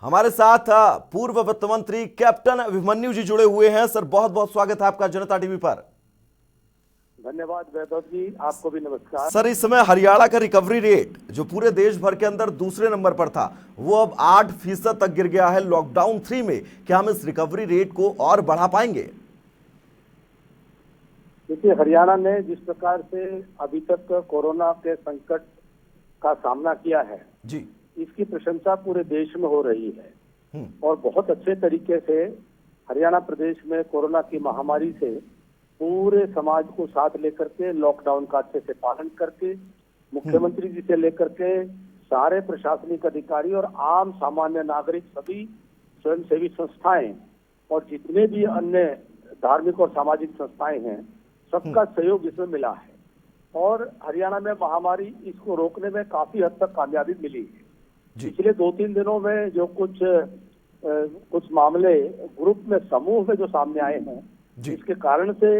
हमारे साथ पूर्व वित्त मंत्री कैप्टन अभिमन्यु जी जुड़े हुए हैं। सर बहुत बहुत स्वागत है आपका जनता टीवी पर। धन्यवाद वैभव जी, आपको भी नमस्कार। सर इस समय हरियाणा का रिकवरी रेट जो पूरे देश भर के अंदर दूसरे नंबर पर था वो अब 8% तक गिर गया है लॉकडाउन 3 में। क्या हम इस रिकवरी रेट को और बढ़ा पाएंगे? देखिए, हरियाणा ने जिस प्रकार से अभी तक कोरोना के संकट का सामना किया है जी। इसकी प्रशंसा पूरे देश में हो रही है और बहुत अच्छे तरीके से हरियाणा प्रदेश में कोरोना की महामारी से पूरे समाज को साथ लेकर के लॉकडाउन का अच्छे से पालन करके मुख्यमंत्री जी से लेकर के सारे प्रशासनिक अधिकारी और आम सामान्य नागरिक, सभी स्वयंसेवी संस्थाएं और जितने भी अन्य धार्मिक और सामाजिक संस्थाएं हैं, सबका सहयोग इसमें मिला है और हरियाणा में महामारी इसको रोकने में काफी हद तक कामयाबी मिली है। पिछले 2-3 दिनों में जो कुछ मामले ग्रुप में, समूह में जो सामने आए हैं, जिसके कारण से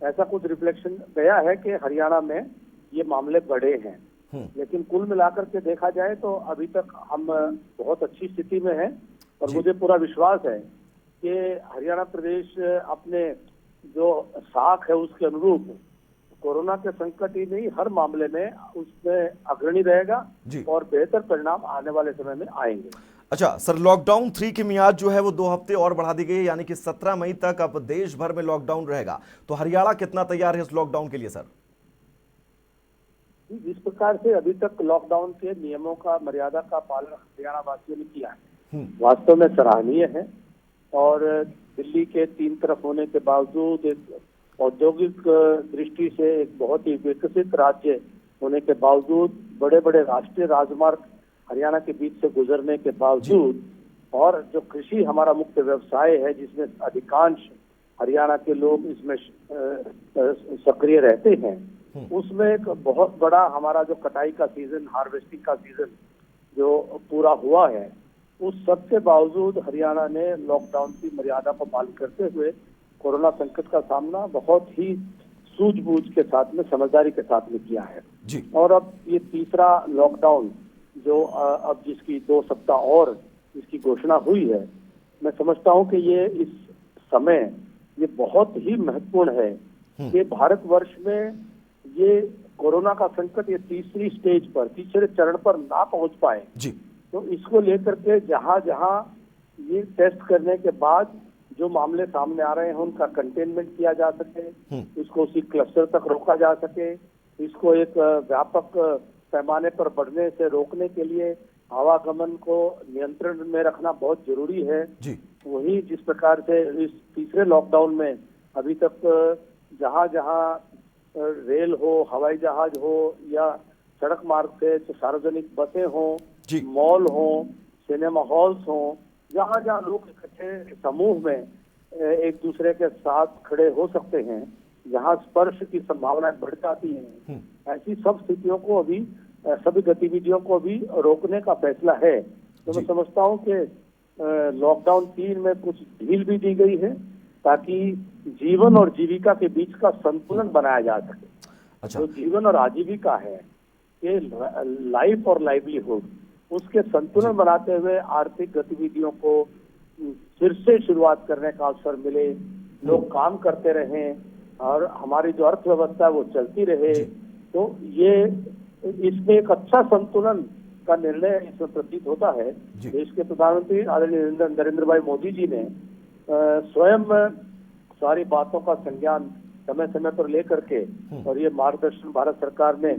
ऐसा कुछ रिफ्लेक्शन गया है कि हरियाणा में ये मामले बढ़े हैं। लेकिन कुल मिलाकर के देखा जाए तो अभी तक हम बहुत अच्छी स्थिति में हैं और मुझे पूरा विश्वास है कि हरियाणा प्रदेश अपने जो साख है उसके अनुरूप कोरोना के संकट ही नहीं, हर मामले में उसमें अग्रणी रहेगा और बेहतर परिणाम आने वाले समय में आएंगे। अच्छा सर, लॉकडाउन 3 की मियाद जो है वो 2 हफ्ते और बढ़ा दी गई है, यानी कि 17 मई तक अब देश भर में लॉकडाउन रहेगा। तो हरियाणा कितना तैयार है इस लॉकडाउन के लिए सर? जिस प्रकार से अभी तक लॉकडाउन के नियमों का, मर्यादा का पालन हरियाणा वासियों ने किया है, वास्तव में सराहनीय है। और दिल्ली के 3 तरफ होने के बावजूद, एक औद्योगिक दृष्टि से एक बहुत ही विकसित राज्य होने के बावजूद, बड़े बड़े राष्ट्रीय राजमार्ग हरियाणा के बीच से गुजरने के बावजूद, और जो कृषि हमारा मुख्य व्यवसाय है जिसमें अधिकांश हरियाणा के लोग इसमें सक्रिय रहते हैं, उसमें एक बहुत बड़ा हमारा जो कटाई का सीजन, हार्वेस्टिंग का सीजन जो पूरा हुआ है, उस सब के बावजूद हरियाणा ने लॉकडाउन की मर्यादा को पालन करते हुए कोरोना संकट का सामना बहुत ही सूझबूझ के साथ में, समझदारी के साथ में किया है जी। और अब ये तीसरा लॉकडाउन जो अब जिसकी 2 सप्ताह और इसकी घोषणा हुई है, मैं समझता हूं कि ये इस समय ये बहुत ही महत्वपूर्ण है कि भारतवर्ष में ये कोरोना का संकट ये तीसरी स्टेज पर, तीसरे चरण पर ना पहुंच पाए जी। तो इसको लेकर के जहां जहां ये टेस्ट करने के बाद जो मामले सामने आ रहे हैं उनका कंटेनमेंट किया जा सके, इसको उसी क्लस्टर तक रोका जा सके, इसको एक व्यापक पैमाने पर बढ़ने से रोकने के लिए आवागमन को नियंत्रण में रखना बहुत जरूरी है जी। वही जिस प्रकार से इस तीसरे लॉकडाउन में अभी तक जहां जहां रेल हो, हवाई जहाज हो या सड़क मार्ग से सार्वजनिक बसें हो, मॉल हो, सिनेमा हॉल्स हो, जहाँ जहाँ लोग इकट्ठे समूह में एक दूसरे के साथ खड़े हो सकते हैं, जहाँ स्पर्श की संभावनाएं बढ़ जाती हैं, ऐसी सब स्थितियों को अभी, सभी गतिविधियों को भी रोकने का फैसला है। तो मैं समझता हूँ कि लॉकडाउन 3 में कुछ ढील भी दी गई है ताकि जीवन और जीविका के बीच का संतुलन बनाया जा सके। अच्छा। जो जीवन और आजीविका है, ये लाइफ और लाइवलीहुड, उसके संतुलन बनाते हुए आर्थिक गतिविधियों को फिर से शुरुआत करने का अवसर मिले, लोग काम करते रहें और हमारी जो अर्थव्यवस्था है वो चलती रहे। तो ये इसमें एक अच्छा संतुलन का निर्णय इसमें प्रतीत होता है। देश के प्रधानमंत्री आदरणीय नरेंद्र भाई मोदी जी ने स्वयं सारी बातों का संज्ञान समय समय पर लेकर के और ये मार्गदर्शन भारत सरकार ने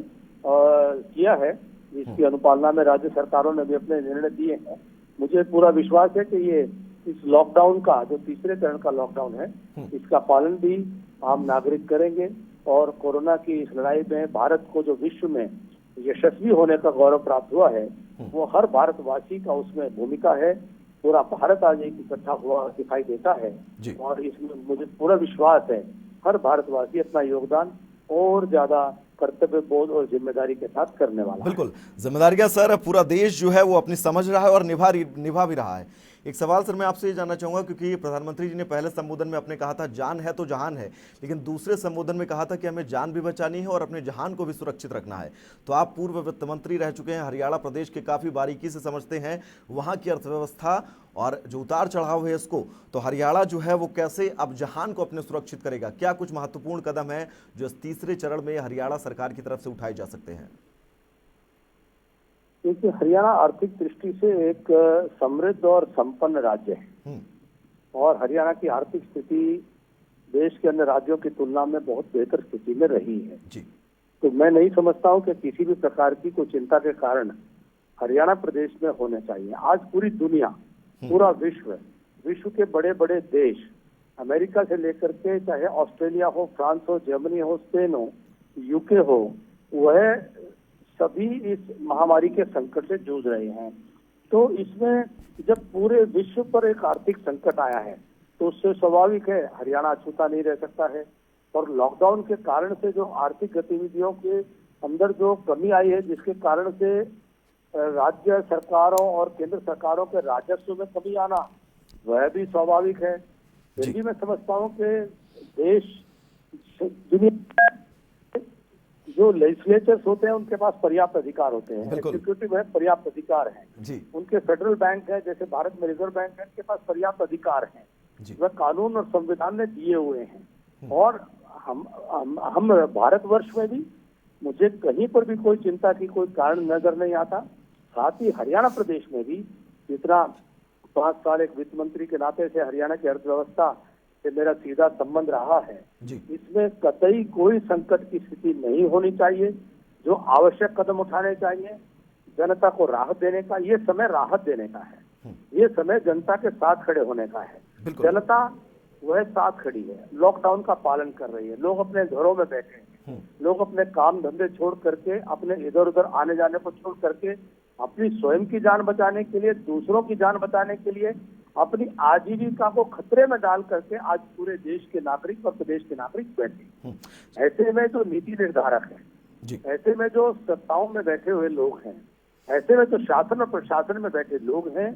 किया है, इसकी अनुपालना में राज्य सरकारों ने भी अपने निर्णय दिए हैं। मुझे पूरा विश्वास है कि ये इस लॉकडाउन का, जो तीसरे चरण का लॉकडाउन है, इसका पालन भी आम नागरिक करेंगे और कोरोना की इस लड़ाई में भारत को जो विश्व में यशस्वी होने का गौरव प्राप्त हुआ है, वो हर भारतवासी का उसमें भूमिका है। पूरा भारत आज एक इकट्ठा हुआ दिखाई देता है और इसमें मुझे पूरा विश्वास है हर भारतवासी अपना योगदान और ज्यादा कर्तव्य बोध और जिम्मेदारी के साथ करने वाला है। बिल्कुल, जिम्मेदारियां सर पूरा देश जो है वो अपनी समझ रहा है और निभा भी रहा है। एक सवाल सर मैं आपसे ये जानना चाहूंगा, क्योंकि प्रधानमंत्री जी ने पहले संबोधन में अपने कहा था जान है तो जहान है, लेकिन दूसरे संबोधन में कहा था कि हमें जान भी बचानी है और अपने जहान को भी सुरक्षित रखना है। तो आप पूर्व वित्त मंत्री रह चुके हैं, हरियाणा प्रदेश के काफी बारीकी से समझते हैं वहां की अर्थव्यवस्था और जो उतार चढ़ाव है इसको, तो हरियाणा जो है वो कैसे अब जहान को अपने सुरक्षित करेगा? क्या कुछ महत्वपूर्ण कदम है जो इस तीसरे चरण में हरियाणा सरकार की तरफ से उठाए जा सकते हैं? क्योंकि हरियाणा आर्थिक दृष्टि से एक समृद्ध और संपन्न राज्य है और हरियाणा की आर्थिक स्थिति देश के अन्य राज्यों की तुलना में बहुत बेहतर स्थिति में रही है जी। तो मैं नहीं समझता हूं कि किसी भी प्रकार की कोई चिंता के कारण हरियाणा प्रदेश में होने चाहिए। आज पूरी दुनिया, पूरा विश्व के बड़े बड़े देश, अमेरिका से लेकर के चाहे ऑस्ट्रेलिया हो, फ्रांस हो, जर्मनी हो, स्पेन हो, यूके हो, वह सभी इस महामारी के संकट से जूझ रहे हैं। तो इसमें जब पूरे विश्व पर एक आर्थिक संकट आया है तो उससे स्वाभाविक है हरियाणा अछूता नहीं रह सकता है। और लॉकडाउन के कारण से जो आर्थिक गतिविधियों के अंदर जो कमी आई है, जिसके कारण से राज्य सरकारों और केंद्र सरकारों के राजस्व में कमी आना, वह भी स्वाभाविक है। फिर भी मैं समझता हूँ कि देश दुनिया जो लेजिस्लेचर्स होते हैं उनके पास पर्याप्त अधिकार होते हैं, एग्जीक्यूटिव है पर्याप्त अधिकार है, उनके फेडरल बैंक है जैसे भारत में रिजर्व बैंक है, उनके पास पर्याप्त अधिकार है, वह कानून और संविधान ने दिए हुए हैं। और हम भारतवर्ष में भी मुझे कहीं पर भी कोई चिंता की कोई कारण नजर नहीं आता। साथ ही हरियाणा प्रदेश में भी जितना 5 साल एक वित्त मंत्री के नाते से हरियाणा की अर्थव्यवस्था से मेरा सीधा संबंध रहा है, इसमें कतई कोई संकट की स्थिति नहीं होनी चाहिए। जो आवश्यक कदम उठाने चाहिए जनता को राहत देने का, ये समय राहत देने का है, ये समय जनता के साथ खड़े होने का है। जनता वह साथ खड़ी है, लॉकडाउन का पालन कर रही है, लोग अपने घरों में बैठे हैं, लोग अपने काम धंधे छोड़ करके, अपने इधर उधर आने जाने को छोड़ करके अपनी स्वयं की जान बचाने के लिए, दूसरों की जान बचाने के लिए, अपनी आजीविका को खतरे में डाल करके आज पूरे देश के नागरिक और प्रदेश के नागरिक बैठे। ऐसे में जो नीति निर्धारक हैं, ऐसे में जो सत्ताओं में बैठे हुए लोग हैं, ऐसे में जो शासन और प्रशासन में बैठे लोग हैं,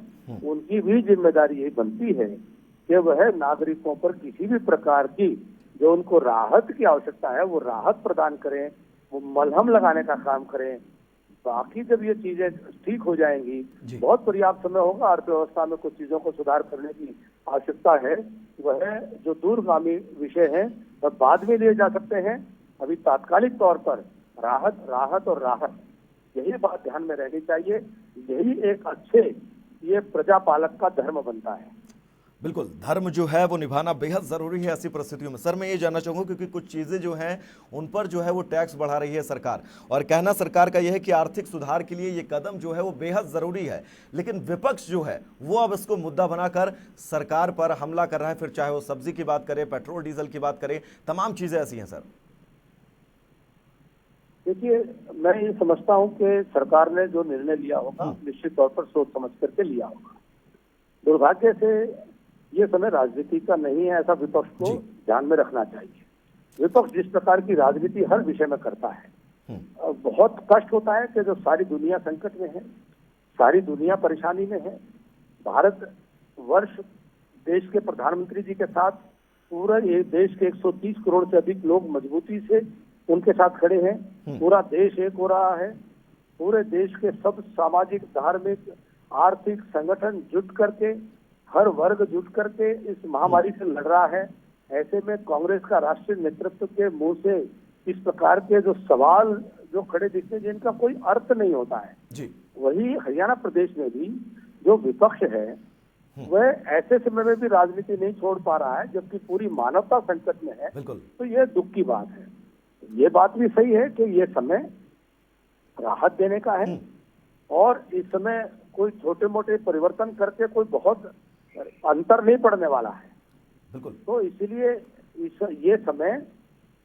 उनकी भी जिम्मेदारी यही बनती है कि वह नागरिकों पर किसी भी प्रकार की जो उनको राहत की आवश्यकता है वो राहत प्रदान करें, वो मलहम लगाने का काम करें। बाकी जब ये चीजें ठीक हो जाएंगी, बहुत पर्याप्त समय होगा, अर्थव्यवस्था में कुछ चीजों को सुधार करने की आवश्यकता है, वह जो दूरगामी विषय है वह बाद में लिए जा सकते हैं। अभी तात्कालिक तौर पर राहत राहत और राहत, यही बात ध्यान में रहनी चाहिए। यही एक अच्छे ये प्रजापालक का धर्म बनता है। बिल्कुल, धर्म जो है वो निभाना बेहद जरूरी है ऐसी परिस्थितियों में। सर मैं ये जानना चाहूंगा, क्योंकि कुछ चीजें जो हैं उन पर जो है वो टैक्स बढ़ा रही है सरकार, और कहना सरकार का यह है कि आर्थिक सुधार के लिए ये कदम जो है वो बेहद जरूरी है, लेकिन विपक्ष जो है वो अब इसको मुद्दा बनाकर सरकार पर हमला कर रहा है, फिर चाहे वो सब्जी की बात करे, पेट्रोल डीजल की बात करे, तमाम चीजें ऐसी हैं। सर देखिए, मैं ये समझता हूँ कि सरकार ने जो निर्णय लिया होगा निश्चित तौर पर सोच समझ करके लिया होगा। दुर्भाग्य से ये समय राजनीति का नहीं है, ऐसा विपक्ष को ध्यान में रखना चाहिए। विपक्ष जिस प्रकार की राजनीति हर विषय में करता है, बहुत कष्ट होता है कि जो सारी दुनिया संकट में है, सारी दुनिया परेशानी में है, भारत वर्ष देश के प्रधानमंत्री जी के साथ पूरा देश के 130 करोड़ से अधिक लोग मजबूती से उनके साथ खड़े हैं, पूरा देश एक हो रहा है, पूरे देश के सब सामाजिक, धार्मिक, आर्थिक संगठन जुट करके, हर वर्ग जुट करके इस महामारी से लड़ रहा है। ऐसे में कांग्रेस का राष्ट्रीय नेतृत्व के मुंह से इस प्रकार के जो सवाल जो खड़े दिखते हैं जिनका कोई अर्थ नहीं होता है जी। वही हरियाणा प्रदेश में भी जो विपक्ष है वह ऐसे समय में भी राजनीति नहीं छोड़ पा रहा है, जबकि पूरी मानवता संकट में है। तो यह दुख की बात है। ये बात भी सही है कि ये समय राहत देने का है और इस समय कोई छोटे मोटे परिवर्तन करके कोई बहुत अंतर नहीं पड़ने वाला है। बिल्कुल। तो इसीलिए ये समय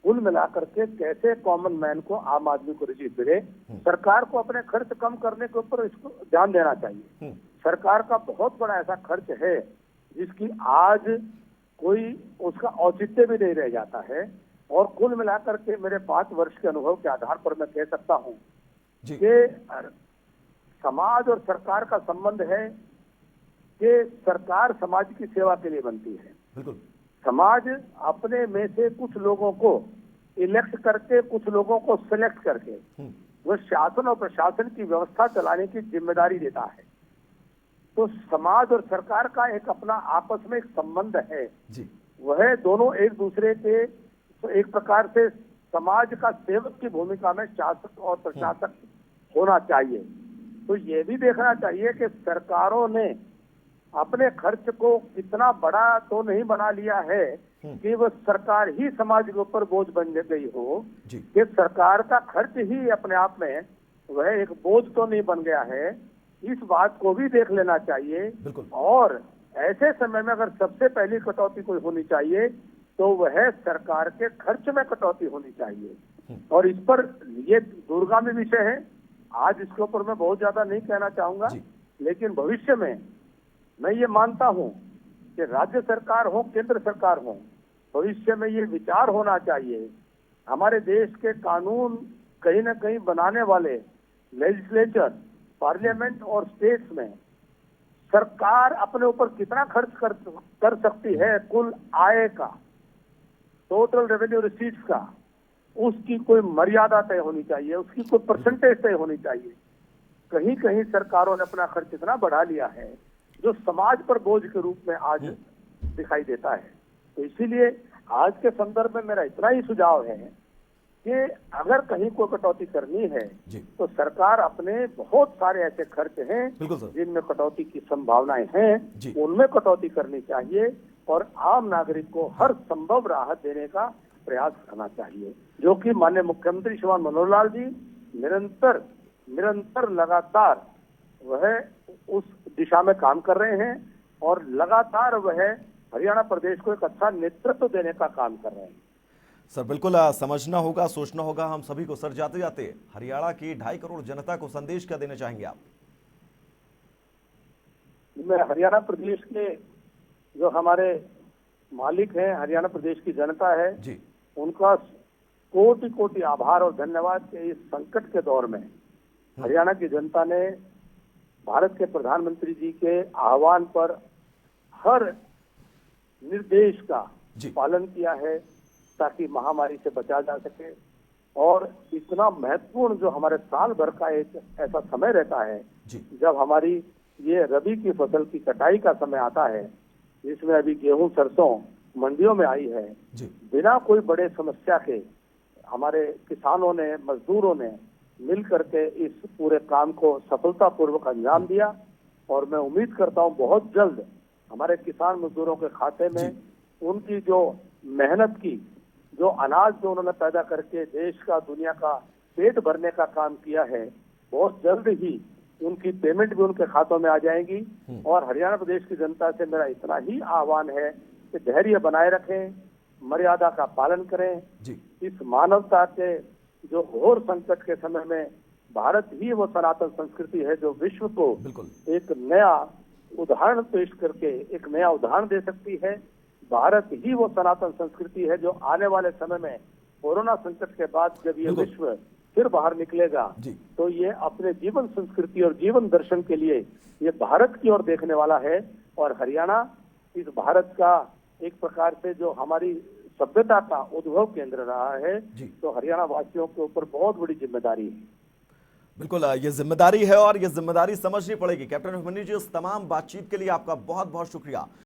कुल मिलाकर के कैसे कॉमन मैन को, आम आदमी को रिलीफ मिले, सरकार को अपने खर्च कम करने के ऊपर इसको ध्यान देना चाहिए। सरकार का बहुत बड़ा ऐसा खर्च है जिसकी आज कोई उसका औचित्य भी नहीं रह जाता है। और कुल मिलाकर के मेरे 5 वर्ष के अनुभव के आधार पर मैं कह सकता हूं जी कि समाज और सरकार का संबंध है कि सरकार समाज की सेवा के लिए बनती है। बिल्कुल। समाज अपने में से कुछ लोगों को इलेक्ट करके, कुछ लोगों को सिलेक्ट करके वह शासन और प्रशासन की व्यवस्था चलाने की जिम्मेदारी देता है। तो समाज और सरकार का एक अपना आपस में एक संबंध है जी वह दोनों एक दूसरे के, तो एक प्रकार से समाज का सेवक की भूमिका में शासक और प्रशासक होना चाहिए। तो ये भी देखना चाहिए कि सरकारों ने अपने खर्च को कितना बड़ा तो नहीं बना लिया है कि वह सरकार ही समाज के ऊपर बोझ बन गई हो, कि सरकार का खर्च ही अपने आप में वह एक बोझ तो नहीं बन गया है। इस बात को भी देख लेना चाहिए। और ऐसे समय में अगर सबसे पहली कटौती कोई होनी चाहिए तो वह सरकार के खर्च में कटौती होनी चाहिए। और इस पर ये दूरगामी विषय है, आज इसके ऊपर मैं बहुत ज्यादा नहीं कहना चाहूंगा, लेकिन भविष्य में मैं ये मानता हूं कि राज्य सरकार हो, केंद्र सरकार हो, भविष्य में ये विचार होना चाहिए हमारे देश के कानून कहीं ना कहीं बनाने वाले लेजिस्लेचर, पार्लियामेंट और स्टेट्स में सरकार अपने ऊपर कितना खर्च कर सकती है कुल आय का, टोटल रेवेन्यू रिसीट्स का, उसकी कोई मर्यादा तय होनी चाहिए, उसकी कोई परसेंटेज तय होनी चाहिए। कहीं कहीं सरकारों ने अपना खर्च इतना बढ़ा लिया है जो समाज पर बोझ के रूप में आज दिखाई देता है। तो इसीलिए आज के संदर्भ में मेरा इतना ही सुझाव है कि अगर कहीं को कटौती करनी है तो सरकार अपने बहुत सारे ऐसे खर्च हैं जिनमें कटौती की संभावनाएं हैं, उनमें कटौती करनी चाहिए और आम नागरिक को हर संभव राहत देने का प्रयास करना चाहिए, जो कि माननीय मुख्यमंत्री श्रीमान मनोहर लाल जी निरंतर लगातार वह उस दिशा में काम कर रहे हैं और लगातार वह हरियाणा प्रदेश को एक अच्छा नेतृत्व देने का काम कर रहे हैं। सर बिल्कुल समझना होगा, सोचना होगा हम सभी को। सर जाते जाते हरियाणा की 2.5 करोड़ जनता को संदेश क्या देना चाहेंगे आप? मैं हरियाणा प्रदेश के जो हमारे मालिक हैं, हरियाणा प्रदेश की जनता है जी, उनका कोटि कोटि आभार और धन्यवाद के इस संकट के दौर में हरियाणा की जनता ने भारत के प्रधानमंत्री जी के आह्वान पर हर निर्देश का पालन किया है ताकि महामारी से बचा जा सके। और इतना महत्वपूर्ण जो हमारे साल भर का एक ऐसा समय रहता है जब हमारी ये रबी की फसल की कटाई का समय आता है, जिसमें अभी गेहूं सरसों मंडियों में आई है, बिना कोई बड़े समस्या के हमारे किसानों ने, मजदूरों ने मिल करके इस पूरे काम को सफलतापूर्वक अंजाम दिया। और मैं उम्मीद करता हूं बहुत जल्द हमारे किसान मजदूरों के खाते में उनकी जो मेहनत की, जो अनाज जो उन्होंने पैदा करके देश का, दुनिया का पेट भरने का काम किया है, बहुत जल्द ही उनकी पेमेंट भी उनके खातों में आ जाएगी। और हरियाणा प्रदेश की जनता से मेरा इतना ही आह्वान है कि धैर्य बनाए रखें, मर्यादा का पालन करें। इस मानवता के जो घोर संकट के समय में भारत ही वो सनातन संस्कृति है जो विश्व को एक नया उदाहरण पेश करके एक नया उदाहरण दे सकती है। भारत ही वो सनातन संस्कृति है जो आने वाले समय में कोरोना संकट के बाद जब ये विश्व फिर बाहर निकलेगा तो ये अपने जीवन संस्कृति और जीवन दर्शन के लिए ये भारत की ओर देखने वाला है। और हरियाणा इस भारत का एक प्रकार से जो हमारी सभ्यता का उद्भव केंद्र रहा है, तो हरियाणा वासियों के ऊपर बहुत बड़ी जिम्मेदारी है। बिल्कुल ये जिम्मेदारी है और ये जिम्मेदारी समझनी पड़ेगी। कैप्टन अभिमन्यु जी, इस तमाम बातचीत के लिए आपका बहुत बहुत शुक्रिया।